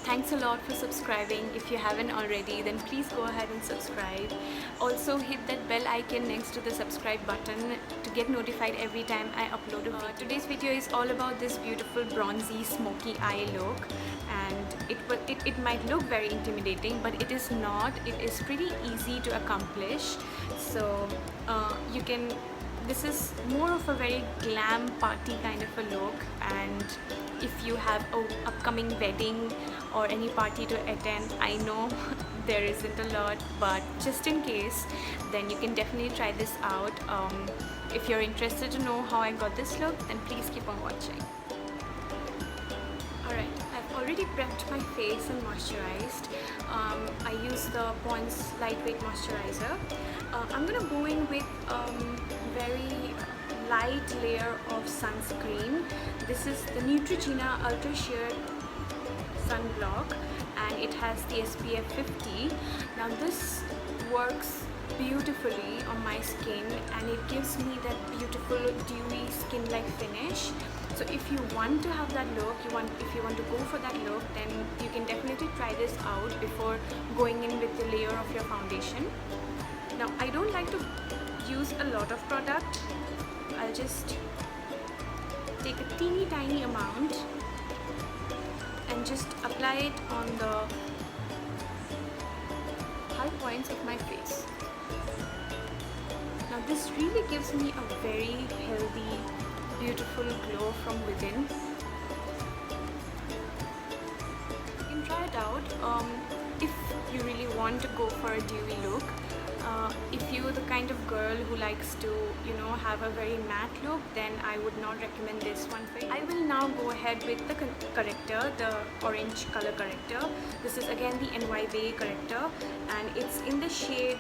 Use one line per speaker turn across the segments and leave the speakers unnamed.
Thanks a lot for subscribing. If you haven't already, then please go ahead and subscribe. Also hit that bell icon next to the subscribe button to get notified every time I upload a video. Today's video is all about this beautiful bronzy smoky eye look, and it might look very intimidating, but it is not. It is pretty easy to accomplish. So you can, this is more of a very glam party kind of a look, and if you have a upcoming wedding or any party to attend, I know there isn't a lot, but just in case, then you can definitely try this out. If you're interested to know how I got this look, then please keep on watching. Alright, I've already prepped my face and moisturized. I use the Pond's lightweight moisturizer. I'm gonna go in with very light layer of sunscreen. This is the Neutrogena Ultra Sheer Sunblock, and it has the SPF 50. Now this works beautifully on my skin, and it gives me that beautiful dewy skin-like finish. So if you want to have that look, if you want to go for that look, then you can definitely try this out before going in with the layer of your foundation. Now I don't like to use a lot of product. I'll just take a teeny tiny amount and just apply it on the high points of my face. Now this really gives me a very healthy, beautiful glow from within. You can try it out if you really want to go for a dewy look. If you're the kind of girl who likes to, have a very matte look, then I would not recommend this one for you. I will now go ahead with the corrector, the orange color corrector. This is again the NY Bae corrector, and it's in the shade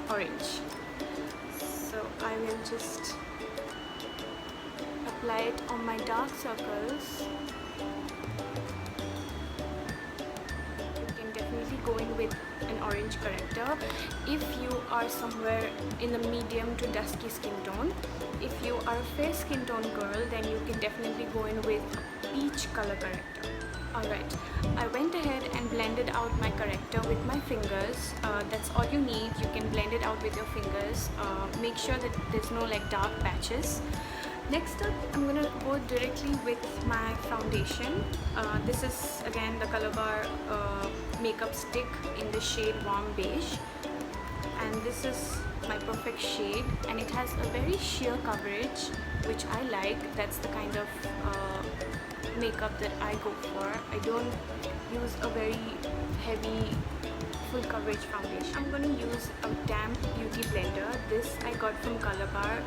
orange. So I will just apply it on my dark circles. Definitely go in with an orange corrector if you are somewhere in the medium to dusky skin tone. If you are a fair skin tone girl, then you can definitely go in with a peach color corrector. Alright, I went ahead and blended out my corrector with my fingers. That's all you need. You can blend it out with your fingers. Make sure that there's no dark patches. Next up, I'm going to go directly with my foundation. This is again the Colorbar Makeup stick in the shade Warm Beige, and this is my perfect shade, and it has a very sheer coverage, which I like. That's the kind of makeup that I go for. I don't use a very heavy full coverage foundation. I'm going to use a damp beauty blender. This I got from Colorbar.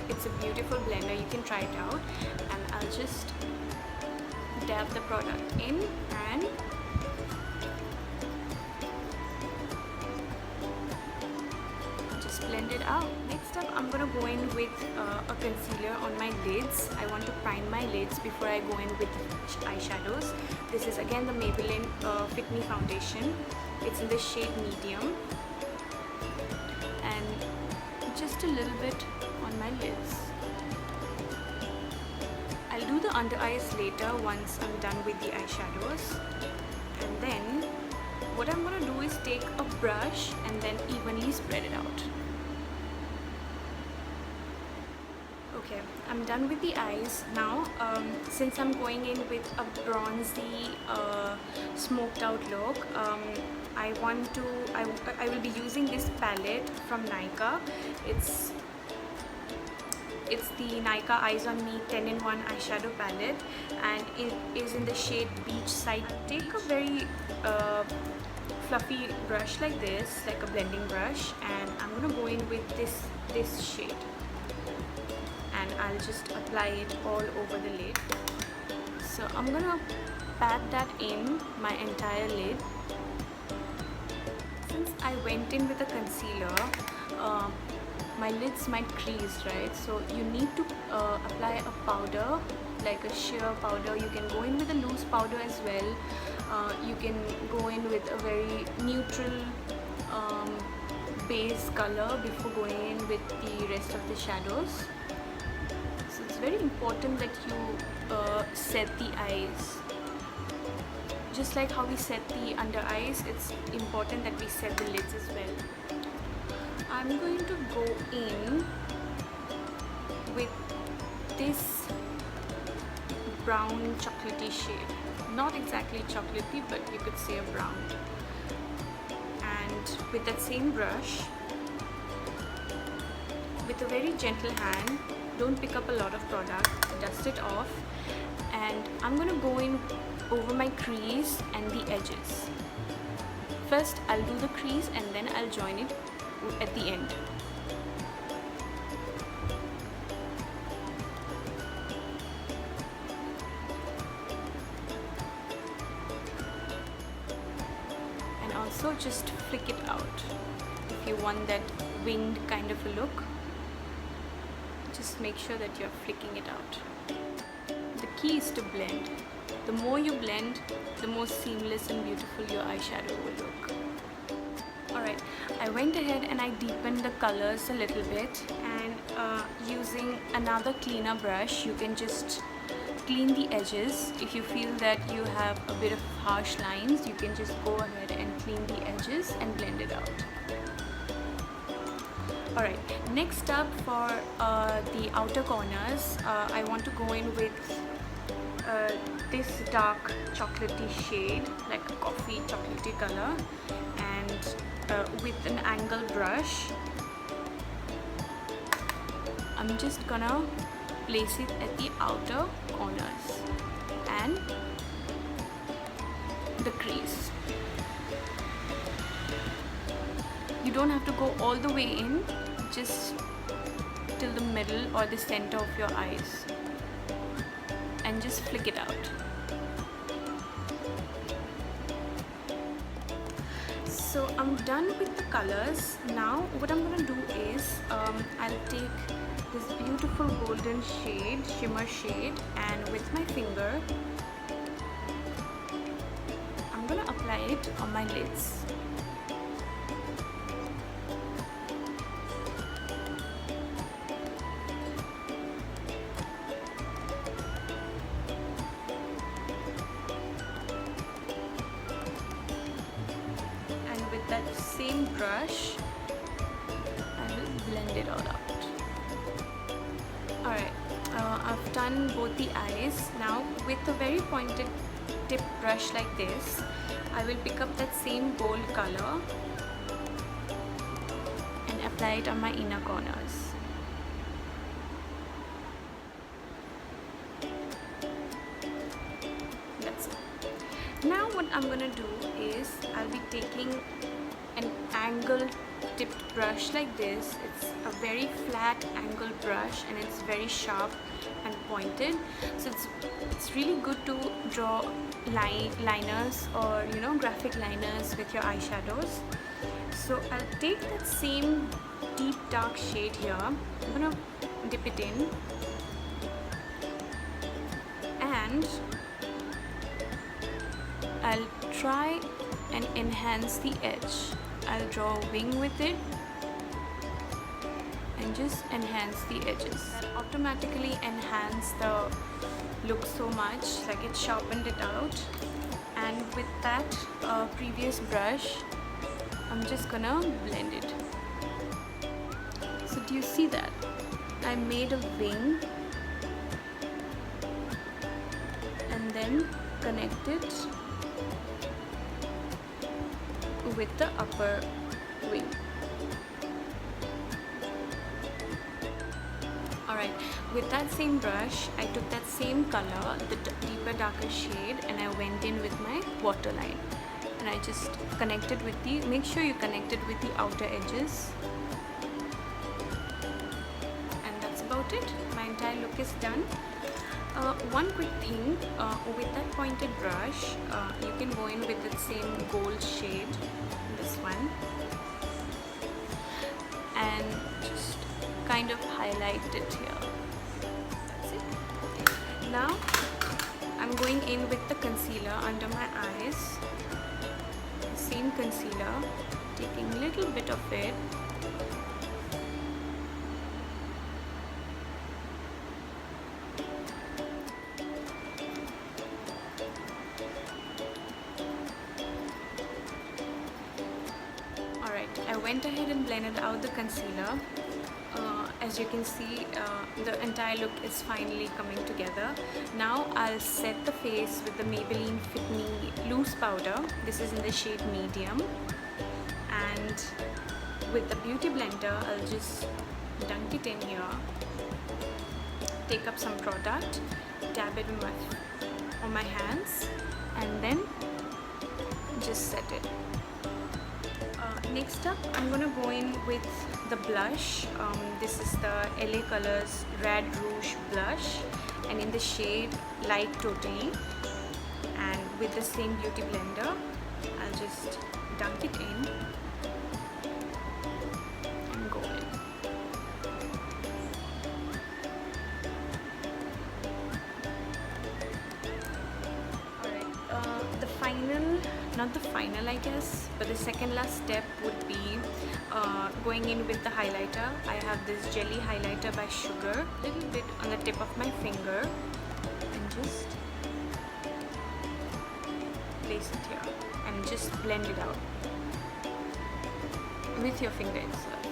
It's a beautiful blender. You can try it out, and I'll just dab the product in and just blend it out. Next up, I'm gonna go in with a concealer on my lids. I want to prime my lids before I go in with eyeshadows. This is again the Maybelline Fit Me foundation. It's in the shade medium, and just a little bit on my lids. I'll do the under eyes later once I'm done with the eyeshadows. And then what I'm gonna do is take a brush and then evenly spread it out. Okay, I'm done with the eyes. Now, since I'm going in with a bronzy, smoked out look, I will be using this palette from Nykaa. It's the Nykaa Eyes on Me 10-in-1 eyeshadow palette, and it is in the shade Beachside. Take a very fluffy brush like this, like a blending brush, and I'm gonna go in with this shade, and I'll just apply it all over the lid. So I'm gonna pat that in my entire lid. Since I went in with a concealer, my lids might crease, right? So you need to apply a powder, like a sheer powder. You can go in with a loose powder as well. You can go in with a very neutral base color before going in with the rest of the shadows. So it's very important that you set the eyes. just like how we set the under eyes, it's important that we set the lids as well. I'm going to go in with this brown chocolatey shade. Not exactly chocolatey, but you could say a brown. And with that same brush, with a very gentle hand, don't pick up a lot of product, dust it off, and I'm gonna go in over my crease and the edges. First I'll do the crease and then I'll join it at the end. And also just flick it out if you want that winged kind of a look. Just make sure that you're flicking it out. The key is to blend. The more you blend, the more seamless and beautiful your eyeshadow will look. Alright, I went ahead and I deepened the colors a little bit, and using another cleaner brush, you can just clean the edges. If you feel that you have a bit of harsh lines, you can just go ahead and clean the edges and blend it out. Alright, next up for the outer corners, I want to go in with this dark chocolatey shade, like a coffee chocolatey color, and with an angle brush, I'm just gonna place it at the outer corners and the crease. You don't have to go all the way in, just till the middle or the center of your eyes, and just flick it out. So I'm done with the colors. Now what I'm gonna do is I'll take this beautiful golden shade, shimmer shade, and with my finger I'm gonna apply it on my lids. That same brush, I will blend it all out. Alright, I've done both the eyes. Now with a very pointed tip brush like this, I will pick up that same gold color and apply it on my inner corners. That's it. Now what I'm gonna do is I'll be taking an angle tipped brush like this. It's a very flat angle brush and it's very sharp and pointed, so it's really good to draw liners or graphic liners with your eyeshadows. So I'll take that same deep dark shade here, I'm gonna dip it in, and I'll try and enhance the edge. I'll draw a wing with it and just enhance the edges. That automatically enhanced the look so much, like it sharpened it out. And with that previous brush, I'm just gonna blend it. So do you see that? I made a wing and then connect it with the upper wing. Alright, with that same brush, I took that same color, the deeper darker shade, and I went in with my waterline. And I just connected with make sure you connect it with the outer edges. And that's about it. My entire look is done. One quick thing, with that pointed brush, you can go in with the same gold shade, this one, and just kind of highlight it here. That's it. Now I'm going in with the concealer under my eyes, the same concealer, taking a little bit of it. went ahead and blended out the concealer. As you can see, the entire look is finally coming together. Now I'll set the face with the Maybelline Fit Me loose powder. This is in the shade medium, and with the beauty blender I'll just dunk it in here, take up some product, dab it on my hands, and then just set it. Next up, I'm gonna go in with the blush. This is the LA Colors Red Rouge blush, and in the shade Light Totally. And with the same beauty blender, I'll just dunk it in and go in. Not the final I guess, but the second last step would be going in with the highlighter. I have this jelly highlighter by Sugar, a little bit on the tip of my finger, and just place it here and just blend it out with your finger itself.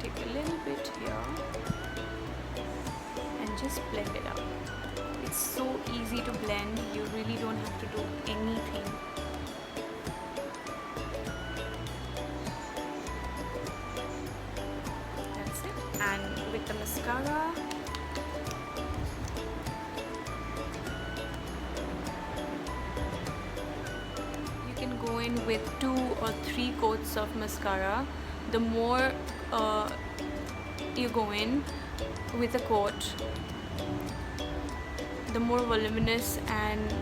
Take a little bit here and just blend it out. It's so easy to blend, you really don't have to do anything. That's it. And with the mascara, you can go in with 2 or 3 coats of mascara. The more you go in with a coat, the more voluminous and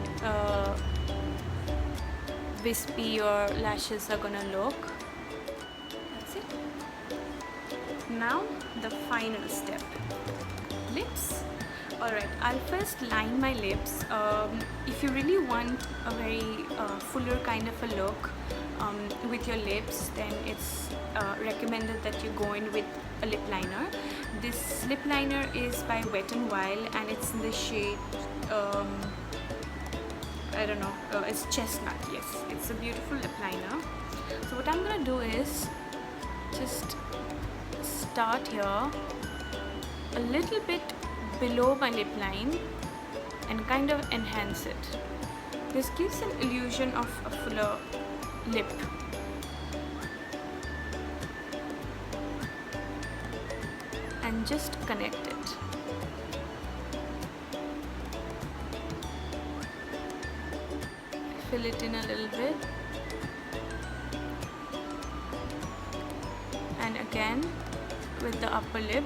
wispy your lashes are gonna look. That's it. Now the final step, lips. Alright, I'll first line my lips. If you really want a very fuller kind of a look with your lips, then it's recommended that you go in with a lip liner. This lip liner is by Wet n Wild, and it's in the shade I don't know, it's chestnut. Yes, it's a beautiful lip liner. So what I'm gonna do is just start here a little bit below my lip line and kind of enhance it. This gives an illusion of a fuller lip. And just connect it. Fill it in a little bit. And again with the upper lip.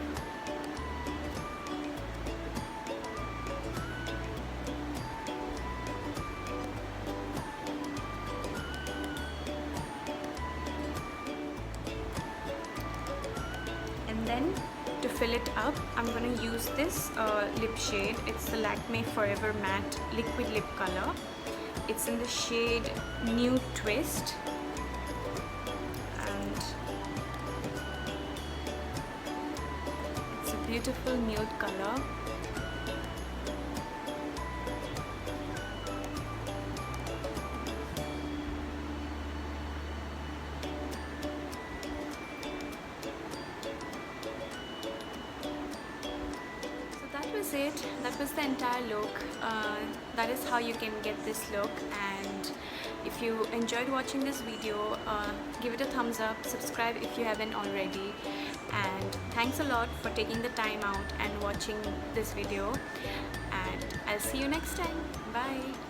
And then to fill it up, I'm going to use this lip shade. It's the Lakme Forever Matte Liquid Lip Color. It's in the shade Nude Twist. And it's a beautiful nude color. It. That was the entire look. That is how you can get this look, and if you enjoyed watching this video, give it a thumbs up, subscribe if you haven't already, and thanks a lot for taking the time out and watching this video, and I'll see you next time. Bye.